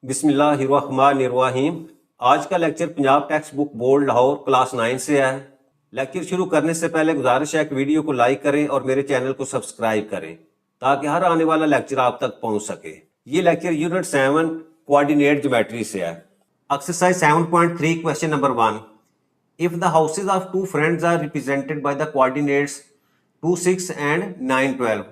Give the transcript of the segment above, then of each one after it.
बिस्मिल्लाहिर्रहमानिर्रहीम। आज का lecture Punjab text book board Lahore class 9 से है। लेक्चर शुरू करने से पहले गुजारिश है कि वीडियो को लाइक करें और मेरे चैनल को सब्सक्राइब करें ताकि हर आने वाला लेक्चर आप तक पहुंच सके। ये लेक्चर यूनिट 7 कोऑर्डिनेट ज्योमेट्री से है। Exercise 7.3 question number 1। If the houses of two friends are represented by the coordinates 2, 6 and 9, 12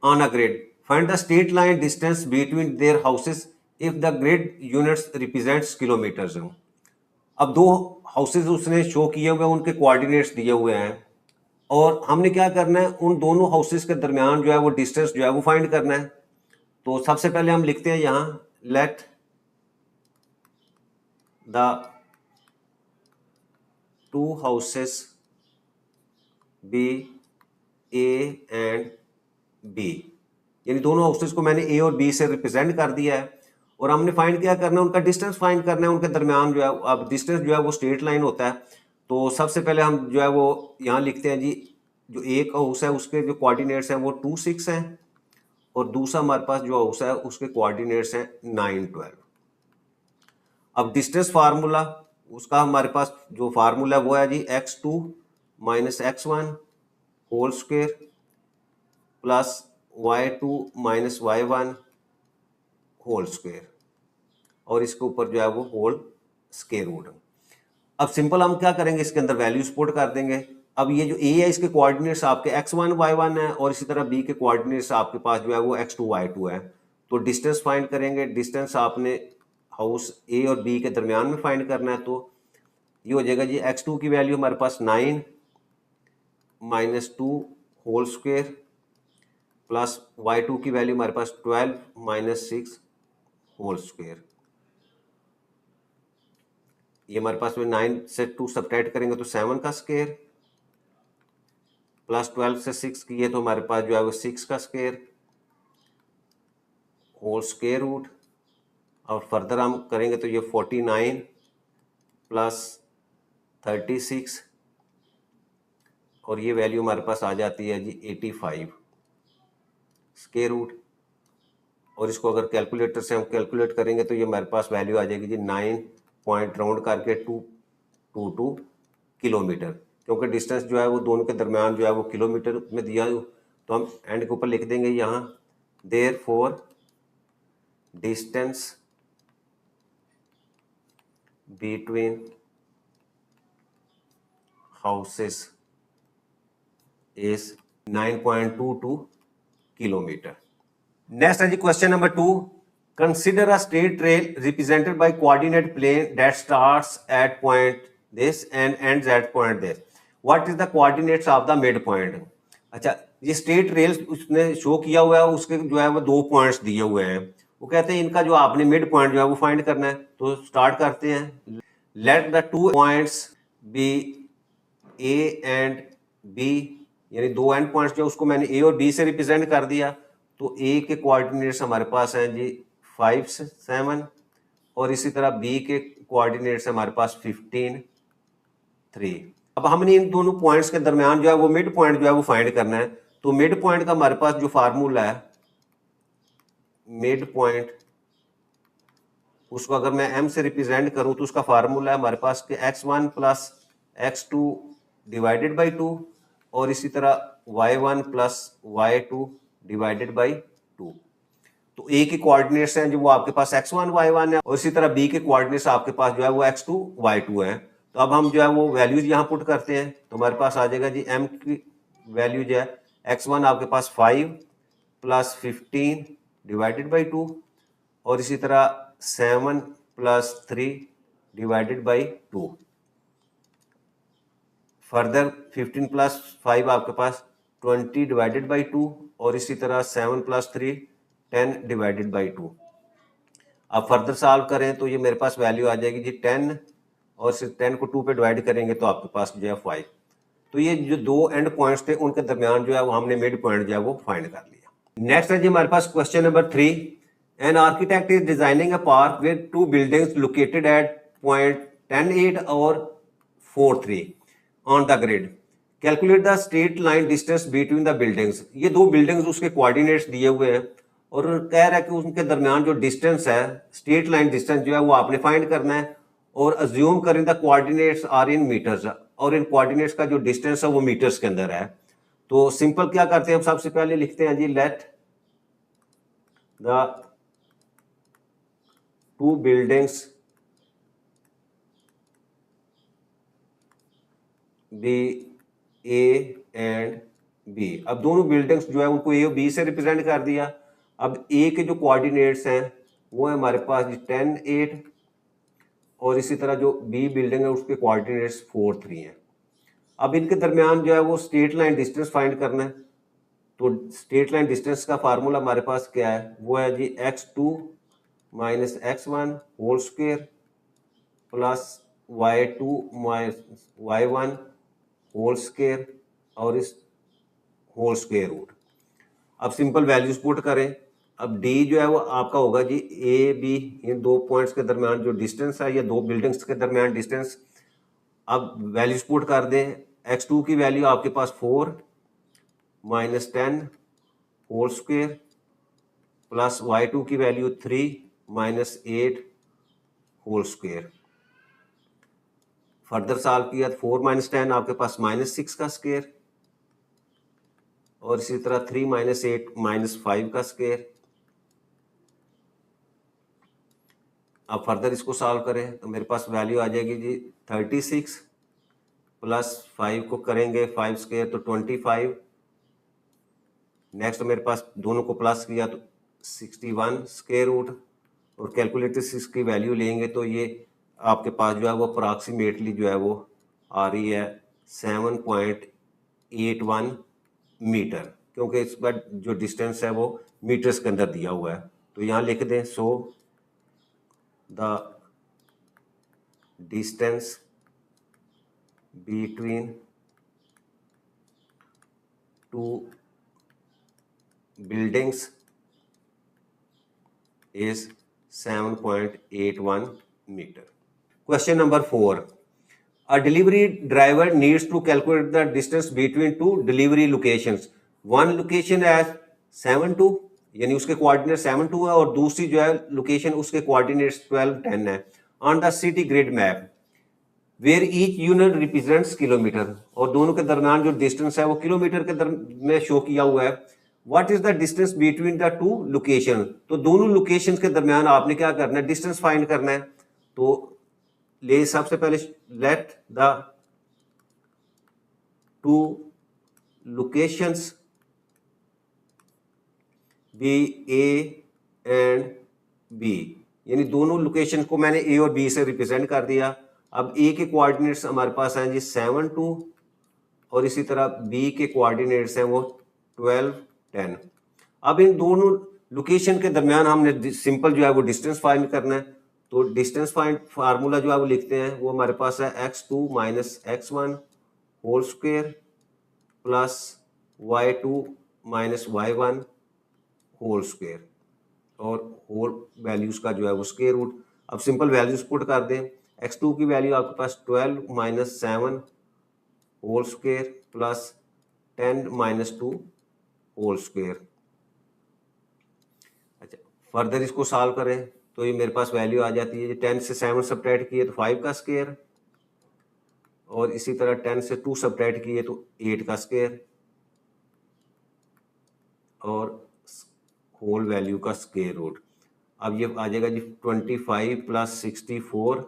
on a grid, find the straight line distance between their houses if the grid units represents kilometers. अब दो houses उसने show किए हुए हैं, उनके coordinates दिए हुए हैं और हमने क्या करना है, उन दोनों हाउसेज के दरमियान जो है वो डिस्टेंस जो है वो फाइंड करना है। तो सबसे पहले हम लिखते हैं यहाँ let the two houses be A and B, यानी दोनों हाउसेस को मैंने ए और बी से रिप्रेजेंट कर दिया है और हमने फाइंड क्या करना है, उनका डिस्टेंस फाइंड करना है उनके दरमियान जो है। अब डिस्टेंस जो है वो स्ट्रेट लाइन होता है, तो सबसे पहले हम जो है वो यहाँ लिखते हैं जी, जो एक हाउस है उसके जो कोऑर्डिनेट्स हैं वो 2, 6 हैं और दूसरा हमारे पास जो हाउस है उसके कोऑर्डिनेट्स हैं 9, 12। अब डिस्टेंस फार्मूला उसका हमारे पास जो फार्मूला वो है जी x2 minus x1 whole square plus y2 minus y1 whole square और इसके ऊपर जो है वो होल स्क्वायर रूट। अब सिंपल हम क्या करेंगे, इसके अंदर वैल्यूज पुट कर देंगे। अब ये जो a है इसके कोऑर्डिनेट्स आपके x1 y1 है और इसी तरह b के कोऑर्डिनेट्स आपके पास जो है वो x2 y2 है। तो डिस्टेंस फाइंड करेंगे, डिस्टेंस आपने हाउस ए और बी के दरमियान में फाइंड करना है। तो ये हो जाएगा जी x2 की वैल्यू हमारे पास 9 minus 2 whole square plus y2 की वैल्यू हमारे पास 12 माइनस 6 होल स्क्वायर। ये हमारे पास में 9 से 2 सब्ट्रैक्ट करेंगे तो 7 का स्क्वायर प्लस 12 से 6 किए तो हमारे पास जो है वो 6 का स्क्वायर होल स्क्वायर रूट। और फर्दर हम करेंगे तो ये 49 प्लस 36 और ये वैल्यू हमारे पास आ जाती है जी 85 स्क्वायर रूट। और इसको अगर कैलकुलेटर से हम कैलकुलेट करेंगे तो ये हमारे पास वैल्यू आ जाएगी जी 9 पॉइंट राउंड करके 222 किलोमीटर, क्योंकि डिस्टेंस जो है वो दोनों के दरमियान जो है वो किलोमीटर में दिया है। तो हम एंड के ऊपर लिख देंगे यहाँ therefore distance between houses is 9.22 kilometer. Next है जी question number 2। Consider a straight rail represented by coordinate plane that starts at point this and ends at point this. What is the coordinates of the midpoint? अच्छा, ये straight rail उसने show किया हुआ है, उसके जो है वो 2 पॉइंट्स दिए हुए हैं। वो कहते हैं इनका जो आपने मिड पॉइंट जो है वो फाइंड करना है। तो स्टार्ट करते हैं। Let the two points be A and B, यानी दो एंड पॉइंट्स जो उसको मैंने ए और बी से रिप्रेजेंट कर दिया। तो ए के कोऑर्डिनेट्स हमारे पास हैं जी 5, 7 और इसी तरह बी के कोऑर्डिनेट्स हमारे पास 15, 3। अब हमने इन दोनों पॉइंट्स के दरमियान जो है वो मिड पॉइंट जो है वो फाइंड करना है। तो मिड पॉइंट का हमारे पास जो फार्मूला है, मिड पॉइंट उसको अगर मैं m से रिप्रेजेंट करूं तो उसका फार्मूला है हमारे पास कि x1 plus x2 divided by 2 और इसी तरह y1 plus y2 divided by 2। तो a के कोऑर्डिनेट्स हैं जो वो आपके पास x1 y1 है और इसी तरह b के कोऑर्डिनेट्स आपके पास जो है वो x2 y2 है। तो अब हम जो है वो वैल्यूज यहाँ पुट करते हैं तो हमारे पास आ जाएगा जी m की वैल्यू जो है x1 आपके पास 5 प्लस 15 डिवाइडेड बाई 2 और इसी तरह 7 plus 3 divided by 2। Further 15 plus 5 आपके पास 20 डिवाइडेड बाई 2 और इसी तरह 7 प्लस 3 10 डिवाइडेड बाई 2। अब फर्दर सॉल्व करें तो ये मेरे पास वैल्यू आ जाएगी जी 10 और सिर्फ 10 को 2 पे डिवाइड करेंगे तो आपके पास जो है 5। तो ये जो दो एंड पॉइंट्स थे उनके दरमियान जो है वो हमने मिड पॉइंट जो है वो फाइंड कर लिया। नेक्स्ट है जी हमारे पास question number 3। An architect is designing a park with two buildings located at point 10, 8 or 4, 3 on the grid. Calculate the straight line distance between the buildings. ये दो बिल्डिंग्स उसके कोऑर्डिनेट्स दिए हुए हैं और कह रहा है कि उनके दरमियान जो डिस्टेंस है, स्ट्रेट लाइन डिस्टेंस जो है वो आपने फाइंड करना है, और अज्यूम करें the coordinates are in metres, और इन कोऑर्डिनेट्स का जो डिस्टेंस है वो मीटर्स के अंदर है। तो सिंपल क्या करते हैं हम, सबसे पहले लिखते हैं जी let the two buildings be A and B. अब दोनों बिल्डिंग्स जो है उनको ए और बी से रिप्रेजेंट कर दिया। अब ए के जो कोऑर्डिनेट्स हैं वो है हमारे पास 10 8, और इसी तरह जो बी बिल्डिंग है उसके कोऑर्डिनेट्स 4 3 हैं। अब इनके दरमियान जो है वो स्ट्रेट लाइन डिस्टेंस फाइंड करना है। तो स्ट्रेट लाइन डिस्टेंस का फार्मूला हमारे पास क्या है, वो है जी x2 minus x1 whole square plus y2 minus y1 whole square और इस होल स्क्वायर रूट। अब सिंपल वैल्यूज पुट करें। अब d जो है वो आपका होगा जी ए बी, इन दो पॉइंट्स के दरमियान जो डिस्टेंस है या दो बिल्डिंग्स के दरमियान डिस्टेंस। अब वैल्यूज पुट कर दें। x2 की वैल्यू आपके पास 4 minus 10 whole square plus y2 की value 3 minus 8 whole square. Further solve किया तो 4 माइनस 10 आपके पास माइनस 6 का स्क्वायर, और इसी तरह 3 माइनस 8 माइनस 5 का स्क्वायर। अब फर्दर इसको सॉल्व करें तो मेरे पास वैल्यू आ जाएगी जी 36 प्लस 5 को करेंगे 5 स्क्वायर तो 25। नेक्स्ट मेरे पास दोनों को प्लस किया तो 61 स्क्वायर रूट, और कैलकुलेटर से इसकी वैल्यू लेंगे तो ये आपके पास जो है वो अप्रॉक्सीमेटली जो है वो आ रही है 7.81 मीटर, क्योंकि इस पर जो डिस्टेंस है वो मीटर्स के अंदर दिया हुआ है। तो यहाँ लिख दें so the distance between to buildings is 7.81 meter. Question number 4. A delivery driver needs to calculate the distance between two delivery locations. One location has 7.2 यानी उसके कोऑर्डिनेट 7.2 है, और दूसरी जो है लोकेशन उसके कोऑर्डिनेट्स 12.10 है। On the city grid map where each unit represents kilometre, और दोनों के दरमियान जो डिस्टेंस है वो किलोमीटर के में शो किया हुआ है। What is the distance between the two location, तो दोनों लोकेशन के दरमियान आपने क्या करना है, डिस्टेंस फाइंड करना है। तो ले सबसे पहले let the two locations be A and B, यानी दोनों लोकेशन को मैंने ए और बी से रिप्रेजेंट कर दिया। अब ए के कोऑर्डिनेट्स हमारे पास हैं जी 7.2, और इसी तरह बी के कोऑर्डिनेट्स हैं वो 12.10। अब इन दोनों लोकेशन के दरमियान हमने सिंपल जो है वो डिस्टेंस फाइंड करना है। तो डिस्टेंस फाइंड फार्मूला जो है वो लिखते हैं, वो हमारे पास है x2 minus x1 whole square plus y2 minus y1 whole square, और होल वैल्यूज का जो है वो स्क्वायर रूट। अब सिंपल वैल्यूज पुट कर दें। x2 की वैल्यू आपके पास 12 minus 7 whole square plus 10 minus 2 whole square. अच्छा, फर्दर इसको सॉल्व करें तो ये मेरे पास वैल्यू आ जाती है 10 से 7 सब्ट्रैक्ट किए तो 5 का स्क्वायर, और इसी तरह 10 से 2 सब्ट्रैक्ट किए तो 8 का स्क्वायर, और होल वैल्यू का स्क्वायर रूट। अब ये आ जाएगा जी 25 प्लस 64,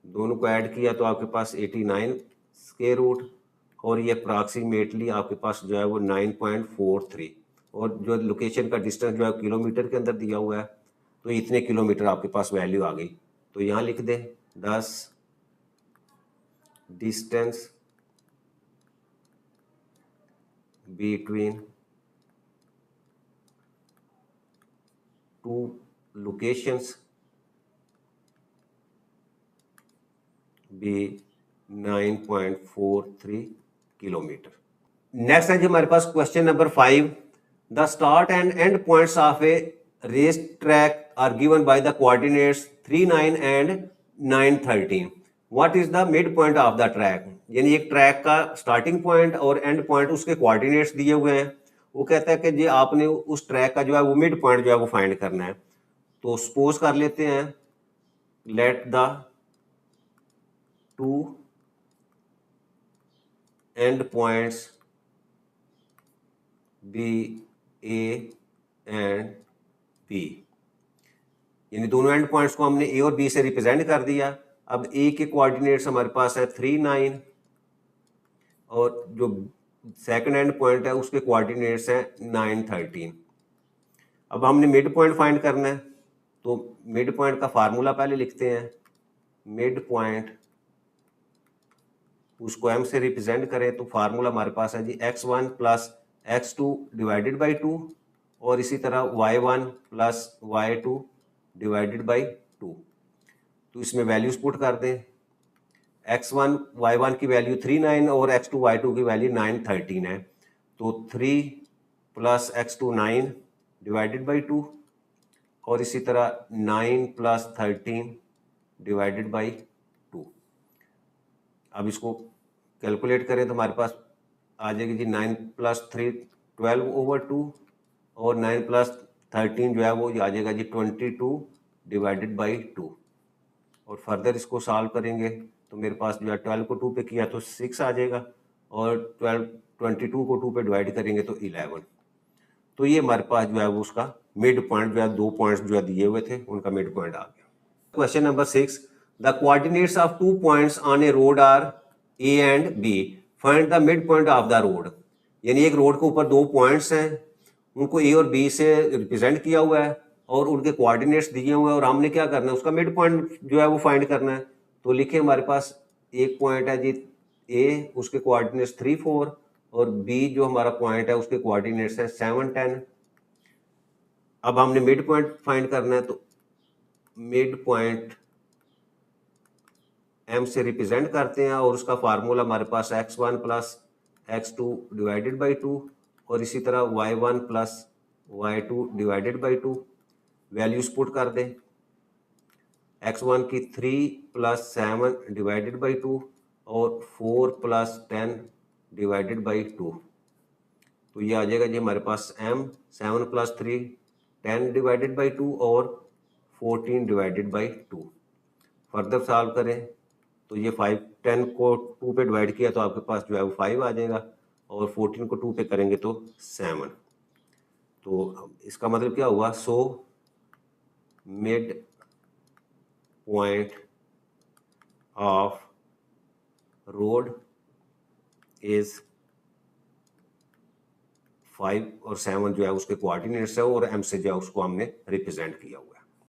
दोनों को ऐड किया तो आपके पास 89 स्क्वायर रूट, और ये अप्रॉक्सीमेटली आपके पास जो है वो 9.43, और जो लोकेशन का डिस्टेंस जो है किलोमीटर के अंदर दिया हुआ है, तो इतने किलोमीटर आपके पास वैल्यू आ गई। तो यहाँ लिख दें 10 distance between two locations be 9.43 kilometre. Next है जी हमारे पास question number 5। The start and end points of a race track are given by the coordinates 3 9 and 9 13। What is the mid point of the track, यानी एक track का starting point और end point उसके coordinates दिए हुए हैं, वो कहता है कि जी आपने उस ट्रैक का जो है वो मिड पॉइंट जो है वो फाइंड करना है। तो सपोज कर लेते हैं let the two end points be A and B, यानी दोनों एंड पॉइंट्स को हमने ए और बी से रिप्रेजेंट कर दिया। अब ए के कोऑर्डिनेट्स हमारे पास है 3 9 और जो सेकंड एंड पॉइंट है उसके कोऑर्डिनेट्स हैं 9 13। अब हमने मिड पॉइंट फाइंड करना है, तो मिड पॉइंट का फार्मूला पहले लिखते हैं। मिड पॉइंट उसको m से रिप्रेजेंट करें तो फार्मूला हमारे पास है जी x1 plus x2 divided by 2 और इसी तरह y1 plus y2 divided by 2। तो इसमें वैल्यूज पुट कर दें। x1 y1 की वैल्यू 3 9 और x2 y2 की वैल्यू 9 13 है, तो 3 प्लस x2 9 डिवाइडेड बाई 2 और इसी तरह 9 प्लस 13 डिवाइडेड बाई 2। अब इसको कैलकुलेट करें तो हमारे पास आ जाएगी जी 9 प्लस 3 12 ओवर 2 और 9 प्लस 13 जो है वो आ जाएगा जी 22 डिवाइडेड बाई 2। और फर्दर इसको सॉल्व करेंगे तो मेरे पास जो है 12 को 2 पे किया तो 6 आ जाएगा और 22 को 2 पे डिवाइड करेंगे तो 11। तो ये हमारे पास जो है वो उसका मिड पॉइंट जो है 2 पॉइंट्स जो है दिए हुए थे उनका मिड पॉइंट आ गया। Question number 6, the coordinates of 2 points on a road are A and B, find the mid point of the road. यानी एक रोड के ऊपर 2 पॉइंट्स हैं, उनको ए और बी से रिप्रेजेंट किया हुआ है और उनके कोऑर्डिनेट्स दिए हुए हैं और हमने क्या करना है उसका मिड पॉइंट जो है वो फाइंड करना है। तो लिखे हमारे पास एक पॉइंट है जी ए, उसके कोऑर्डिनेट्स 3 4 और बी जो हमारा पॉइंट है उसके कोऑर्डिनेट्स हैं 7 10। अब हमने मिड पॉइंट फाइंड करना है तो मिड पॉइंट m से रिप्रेजेंट करते हैं और उसका फार्मूला हमारे पास x1 plus x2 divided by 2 और इसी तरह y1 plus y2 divided by 2। Values put कर दें। x1 की 3 प्लस 7 डिवाइडेड बाई 2 और 4 प्लस 10 डिवाइडेड बाई 2। तो ये आ जाएगा जी हमारे पास m 7 प्लस 3 10 डिवाइडेड बाई 2 और 14 डिवाइडेड बाई 2। फर्दर सॉल्व करें तो ये 5 10 को 2 पे डिवाइड किया तो आपके पास जो है वो 5 आ जाएगा और 14 को 2 पे करेंगे तो 7। तो इसका मतलब क्या हुआ, so mid point of road is 5 और 7 जो है उसके कोऑर्डिनेट्स है और m से जो है उसको हमने रिप्रेजेंट किया हुआ है।